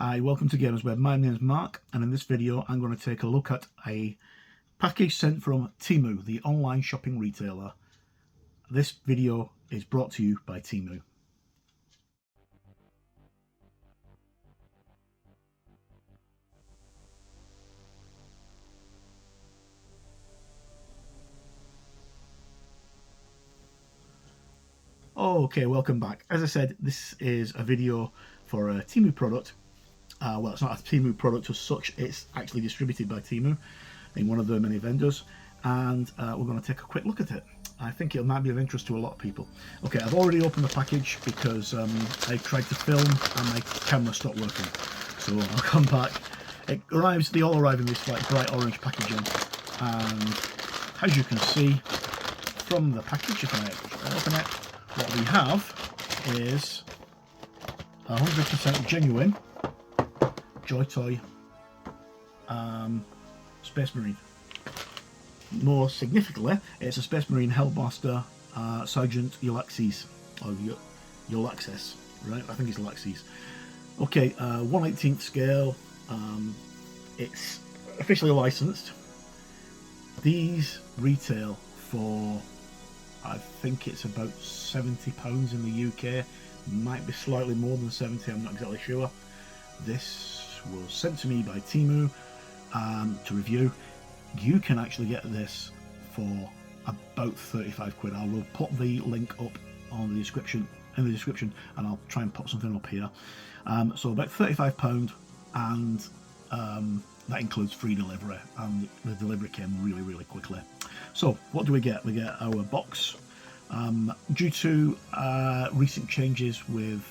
Hi, welcome to Gamers Web. My name is Mark, and in this video I'm going to take a look at a package sent from Temu, the online shopping retailer. This video is brought to you by Temu. Okay, welcome back. As I said, this is a video for a Temu product. Well, it's not a Temu product as such, it's actually distributed by Temu in one of their many vendors, and we're going to take a quick look at it. I think it might be of interest to a lot of people. Okay, I've already opened the package because I tried to film and my camera stopped working. So I'll come back. They all arrive in this like bright orange packaging, and as you can see from the package, if I open it, what we have is 100% genuine Joytoy Space Marine. More significantly, it's a Space Marine Hellblaster Sergeant Ulysses, or Ulysses, right? I think it's Ulysses. Okay, 1/18th scale. It's officially licensed. These retail for, I think it's about £70 in the UK. Might be slightly more than 70, I'm not exactly sure. This was sent to me by Temu to review. You can actually get this for about 35 quid. I will put the link up on the description, and I'll try and put something up here. So about £35, and that includes free delivery, and the delivery came really quickly. So what do we get? We get our box. Due to recent changes with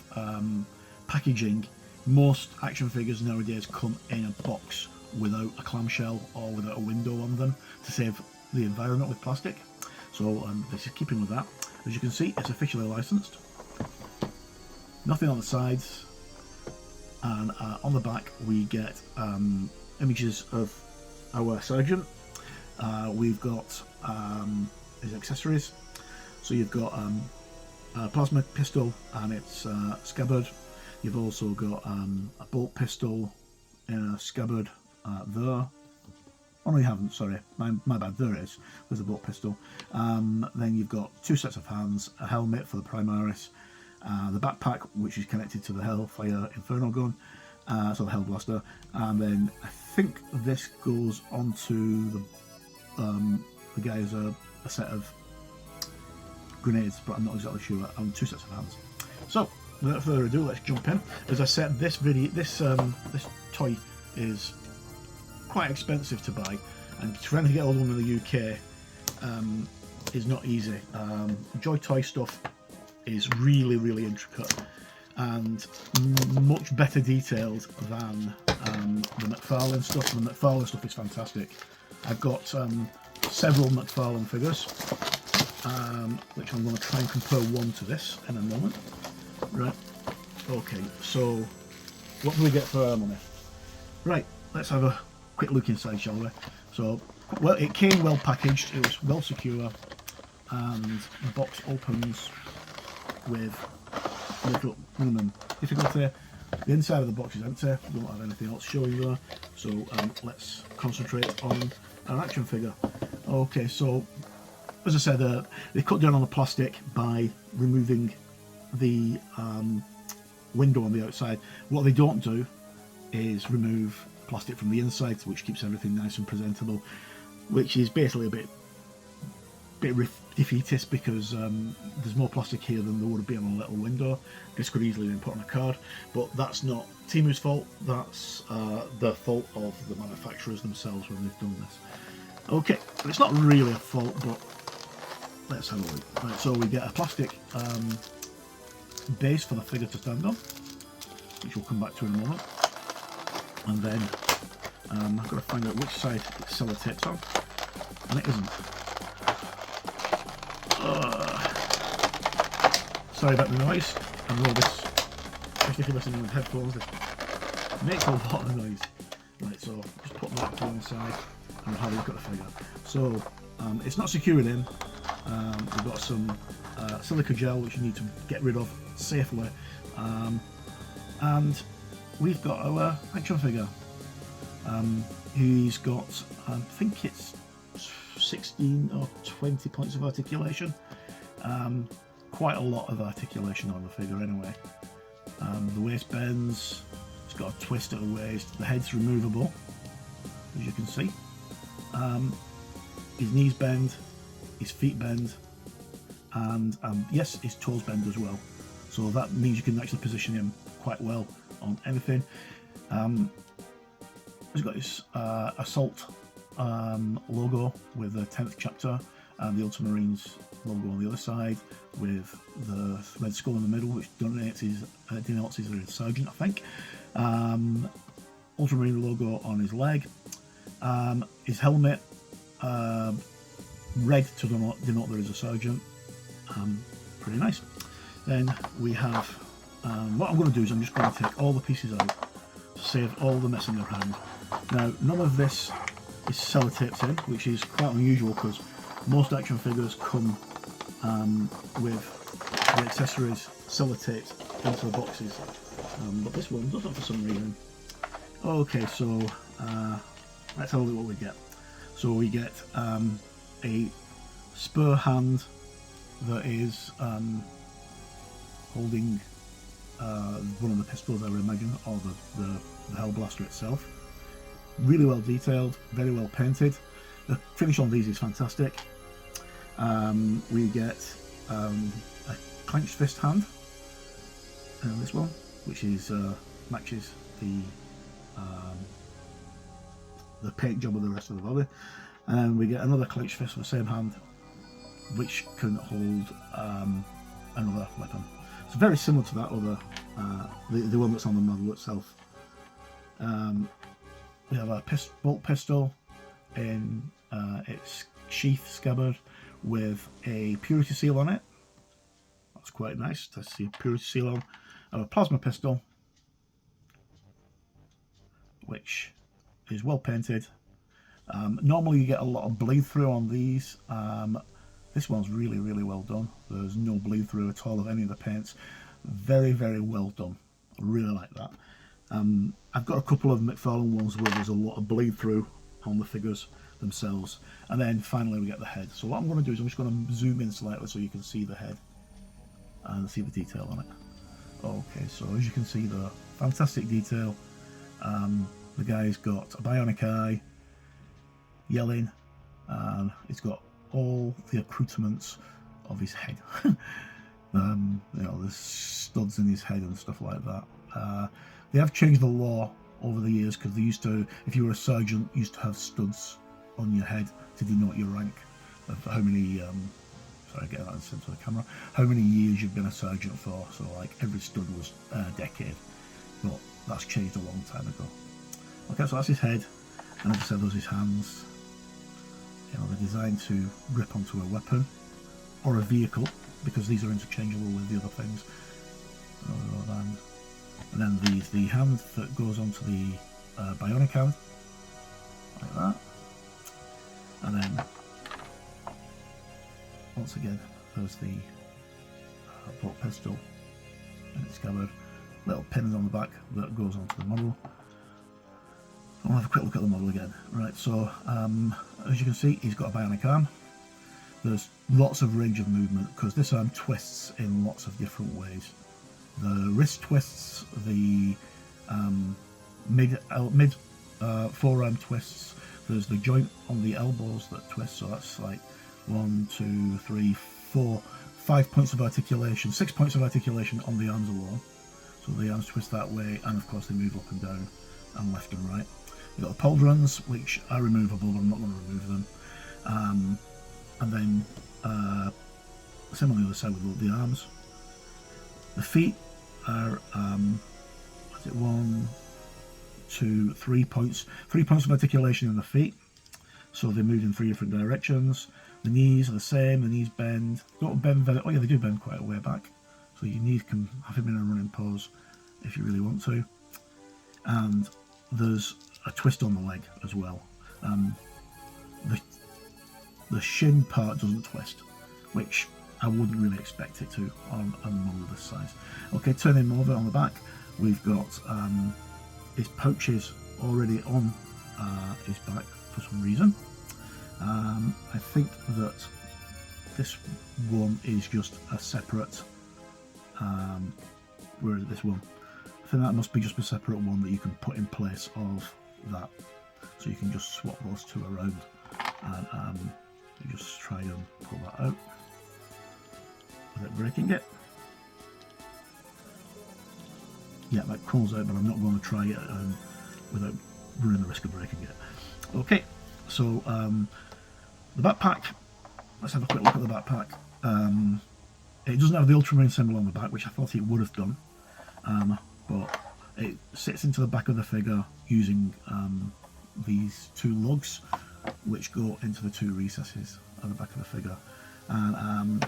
packaging, most action figures nowadays come in a box without a clamshell or without a window on them to save the environment with plastic. So this is keeping with that. As you can see, it's officially licensed. Nothing on the sides, and on the back we get images of our sergeant. We've got his accessories. So you've got a plasma pistol and its scabbard. You've also got a bolt pistol in a scabbard there. Oh no, you haven't, sorry, my bad, there it is, there's a bolt pistol. Then you've got two sets of hands, a helmet for the Primaris, the backpack which is connected to the Hellfire Inferno gun, so the Hellblaster, and then I think this goes onto the guy as a set of grenades, but I'm not exactly sure, and two sets of hands. So without further ado, let's jump in. As I said, this toy is quite expensive to buy, and trying to get hold of one in the UK is not easy. Joytoy stuff is really intricate and much better detailed than the McFarlane stuff. The McFarlane stuff is fantastic. I've got several McFarlane figures, which I'm going to try and compare one to this in a moment. Right, okay, so what do we get for our money? Right, let's have a quick look inside, shall we? So, well, it came well packaged, it was well secure, and the box opens with a little difficulty. The inside of the box is empty, we don't have anything else showing there, so let's concentrate on our action figure. Okay, so as I said, they cut down on the plastic by removing the window on the outside. What they don't do is remove plastic from the inside, which keeps everything nice and presentable, which is basically a bit defeatist, because there's more plastic here than there would be on a little window. This could easily have been put on a card, but that's not Temu's fault, that's the fault of the manufacturers themselves when they've done this. Okay, it's not really a fault, but let's have a look. Right, so we get a plastic base for the figure to stand on, which we'll come back to in a moment. And then I've got to find out which side it sellotapes on, and it isn't. Sorry about the noise. I know this, especially if you're listening with headphones, it makes a lot of noise. Right, so just put that to one side and have a look at the figure. So it's not secured in. We've got some silica gel which you need to get rid of safely, and we've got our action figure. He's got, I think it's 16 or 20 points of articulation. Quite a lot of articulation on the figure anyway. The waist bends, it's got a twist at the waist, the head's removable, as you can see. His knees bend, his feet bend, and yes, his toes bend as well. So that means you can actually position him quite well on anything. He's got his Assault logo with the 10th chapter and the Ultramarines logo on the other side with the red skull in the middle, which denotes he's a sergeant, I think. Ultramarine logo on his leg. His helmet, red to denote there is a sergeant. Pretty nice. Then we have, what I'm going to do is I'm just going to take all the pieces out to save all the messing around. Now, none of this is sellotaped in, which is quite unusual because most action figures come with the accessories sellotaped into the boxes, but this one doesn't for some reason. Okay, so let's have a look what we get. So we get a spur hand that is holding one of the pistols, I would imagine, or the Hellblaster itself. Really well detailed, very well painted. The finish on these is fantastic. We get a clenched fist hand, this one, which is matches the paint job of the rest of the body, and we get another clenched fist with the same hand, which can hold another weapon. It's very similar to that other, the one that's on the model itself. We have a bolt pistol in its sheath scabbard with a purity seal on it. That's quite nice to see a purity seal on. And a plasma pistol, which is well painted. Normally you get a lot of bleed through on these. This one's really well done. There's no bleed through at all of any of the paints. Very well done. I really like that. I've got a couple of McFarlane ones where there's a lot of bleed through on the figures themselves. And then finally we get the head. So what I'm going to do is I'm just going to zoom in slightly so you can see the head and see the detail on it. Okay, so as you can see, the fantastic detail. The guy's got a bionic eye, yelling, and he's got all the accoutrements of his head. You know, there's studs in his head and stuff like that. They have changed the law over the years because they used to, if you were a sergeant, used to have studs on your head to denote your rank of how many, sorry, get that into the camera, how many years you've been a sergeant for. So like every stud was a decade, but that's changed a long time ago. Okay, so that's his head, and as I said, those are his hands. You know, they're designed to grip onto a weapon or a vehicle because these are interchangeable with the other things. And then the hand that goes onto the bionic hand, like that. And then once again, there's the bolt pistol and its scabbard. Little pins on the back that goes onto the model. I'll have a quick look at the model again. Right, so as you can see, he's got a bionic arm. There's lots of range of movement because this arm twists in lots of different ways. The wrist twists, the mid forearm twists. There's the joint on the elbows that twists, so that's like 1, 2, 3, 4, 5 points of articulation, 6 points of articulation on the arms alone. So the arms twist that way, and of course they move up and down and left and right. You've got the pauldrons, which are removable, but I'm not going to remove them. And then same on the other side with the arms. The feet are, what's it, 1, 2, 3 points. 3 points of articulation in the feet, so they move in 3 different directions. The knees are the same. The knees bend. Don't bend very. Oh yeah, they do bend quite a way back. So your knees can have him in a running pose if you really want to. And there's a twist on the leg as well. The shin part doesn't twist, which I wouldn't really expect it to on a model this size. Okay, turning him over on the back, we've got his pouches already on his back for some reason. I think that this one is just a separate, where is this one? I think that must be just a separate one that you can put in place of that. So you can just swap those two around, and you just try and pull that out without breaking it. Yeah, that crawls out, but I'm not going to try it without running the risk of breaking it. Okay, so the backpack, let's have a quick look at the backpack. It doesn't have the ultramarine symbol on the back, which I thought it would have done, but it sits into the back of the figure using these two lugs, which go into the two recesses at the back of the figure. And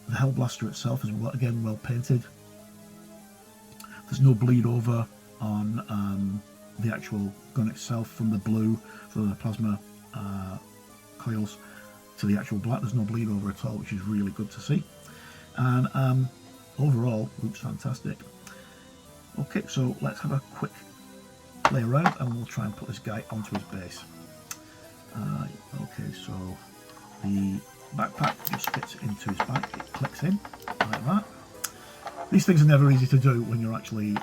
the Hellblaster itself is again well painted. There's no bleed over on the actual gun itself from the blue, so the plasma coils, to the actual black. There's no bleed over at all, which is really good to see. And overall, looks fantastic. Okay, so let's have a quick play around and we'll try and put this guy onto his base. Okay, so the backpack just fits into his back, it clicks in like that. These things are never easy to do when you're actually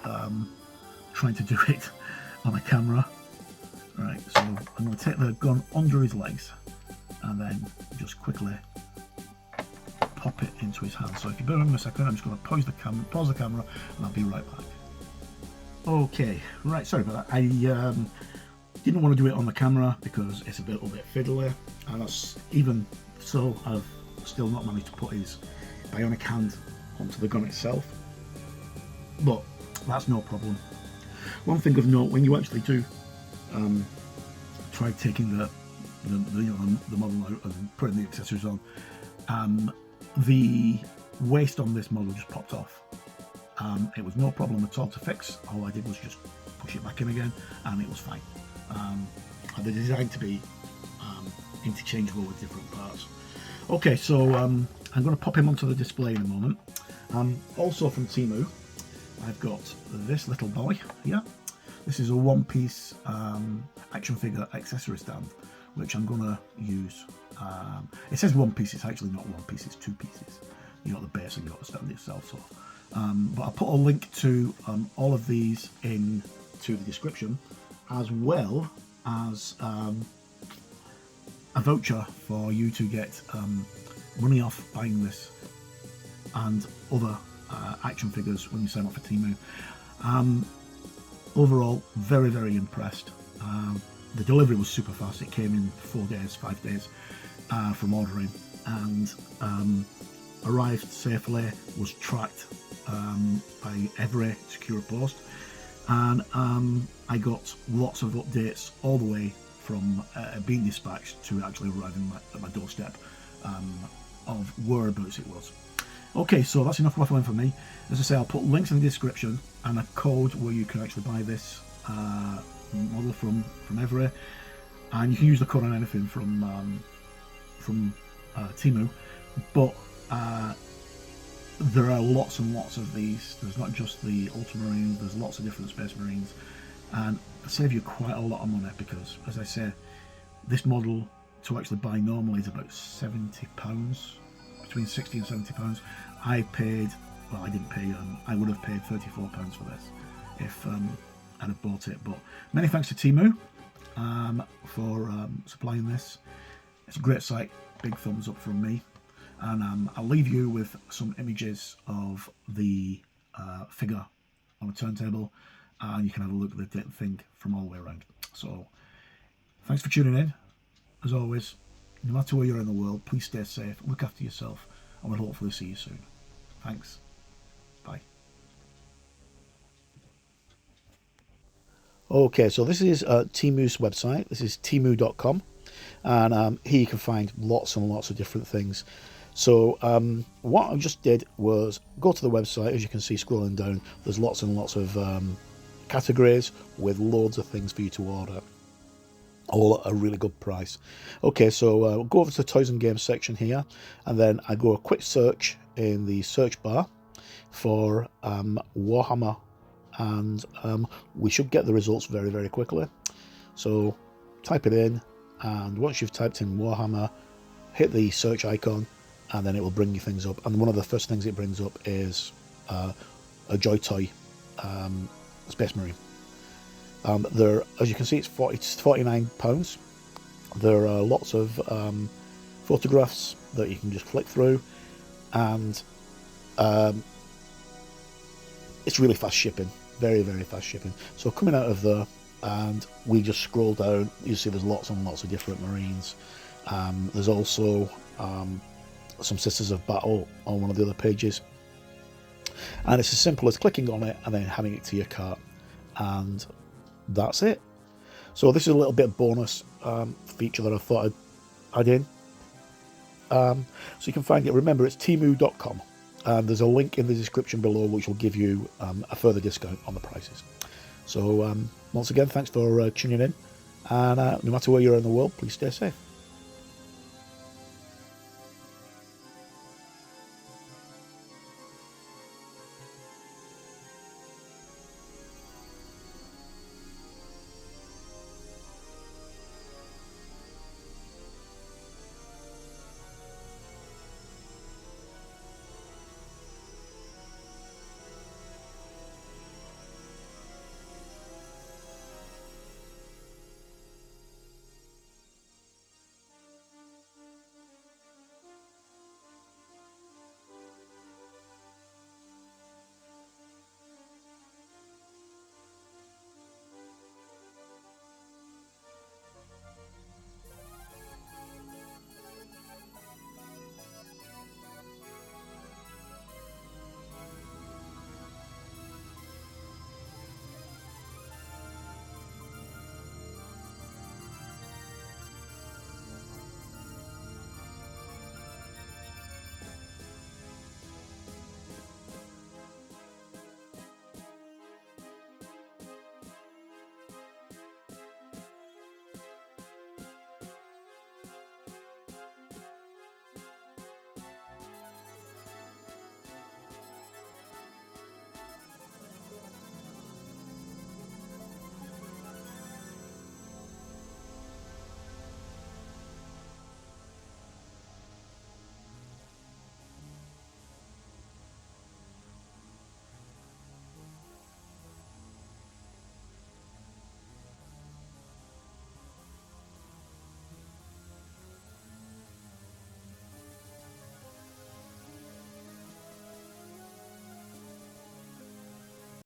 trying to do it on a camera. Right, so I'm going to take the gun under his legs and then just quickly pop it into his hand. So if you bear with me a second, I'm just going to pause the camera and I'll be right back. Okay, right, sorry about that. I didn't want to do it on the camera because it's a little bit fiddly, and that's, even so, I've still not managed to put his bionic hand onto the gun itself, but that's no problem. One thing of note, when you actually do try taking the model out and putting the accessories on, the waist on this model just popped off. It was no problem at all to fix. All I did was just push it back in again and it was fine. They're designed to be interchangeable with different parts. Okay, so I'm going to pop him onto the display in a moment. Also from Temu, I've got this little boy here. This is a one-piece action figure accessory stand, which I'm going to use. It says one piece, it's actually not one piece, it's two pieces. You got the base and you got the stand itself. So, but I'll put a link to all of these into the description, as well as a voucher for you to get money off buying this and other action figures when you sign up for Temu. Overall, very, very impressed. The delivery was super fast. It came in 4 days, 5 days from ordering, and arrived safely, was tracked by every secure post, and I got lots of updates all the way from being dispatched to actually arriving at my doorstep of whereabouts it was. Okay, so that's enough waffling for me. As I say, I'll put links in the description and a code where you can actually buy this model from Every, and you can use the code on anything from Temu, but there are lots and lots of these. There's not just the Ultramarines, there's lots of different Space Marines, and it'll save you quite a lot of money because, as I say, this model to actually buy normally is about £70, between £60 and £70. I paid, well, I didn't pay, I would have paid £34 for this if I'd have bought it. But many thanks to Temu for supplying this. It's a great site, big thumbs up from me. And I'll leave you with some images of the figure on a turntable, and you can have a look at the thing from all the way around. So thanks for tuning in. As always, no matter where you're in the world, please stay safe, look after yourself, and we'll hopefully see you soon. Thanks. Bye. Okay, so this is Temu's website. This is temu.com, and here you can find lots and lots of different things. So what I just did was go to the website. As you can see scrolling down, there's lots and lots of categories with loads of things for you to order, all at a really good price. Okay, so go over to the toys and games section here, and then I go a quick search in the search bar for Warhammer and we should get the results very, very quickly. So type it in, and once you've typed in Warhammer, hit the search icon, and then it will bring you things up. And one of the first things it brings up is a Joytoy Space Marine. There, as you can see, it's £49. There are lots of photographs that you can just flick through, and it's really fast shipping, very, very fast shipping. So coming out of there, and we just scroll down, you see there's lots and lots of different Marines. There's also some Sisters of Battle on one of the other pages, and it's as simple as clicking on it and then having it to your cart, and that's it. So this is a little bit of bonus feature that I thought I'd add in. So you can find it, remember it's temu.com, and there's a link in the description below which will give you a further discount on the prices. So once again, thanks for tuning in, and no matter where you're in the world, please stay safe.